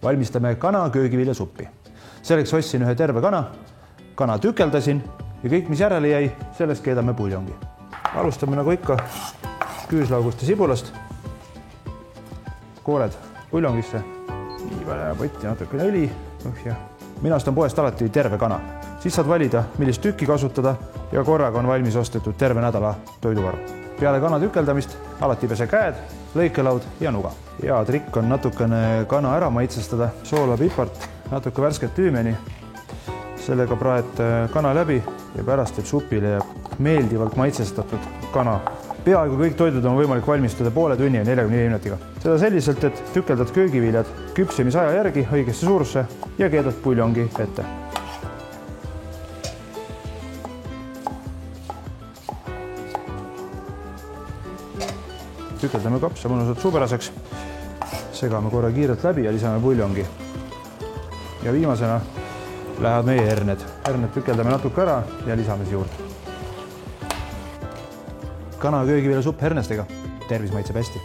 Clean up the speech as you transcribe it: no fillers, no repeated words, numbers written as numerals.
Valmistame kana köögiviljasuppi. Selleks ostsin ühe terve kana tükeldasin ja kõik, mis järele jäi, sellest keedame puljongi. Alustame nagu ikka küüslaugust ja sibulast. Koored puljongisse. Nii palju potti, natukene õli. Mina ostan poest alati terve kana. Siis saad valida, millist tükki kasutada ja korraga on valmis ostetud terve nädala toiduvaru. Peale kana tükeldamist alati pese käed, lõikelaud ja nuga. Hea trikk on natukene kana ära maitsestada, soola, pipart, natuke värsket tüümeni. Sellega praed kana läbi ja pärast teeb supile meeldivalt maitsestatud kana. Peaaegu kõik toidud on võimalik valmistada poole tunni ja 45 minutiga. Seda selliselt, et tükeldad köögiviljad küpsemisaja järgi õigesse suurusse ja keedad puljongi ette. Tükeldame kapsa mõnusalt suupäraseks. Segame korra kiirelt läbi ja lisame puljongi. Ja viimasena lähevad meie herned. Herned tükeldame natuke ära ja lisame juurde. Kana köögiviljasupp hernestega. Tervis maitseb hästi.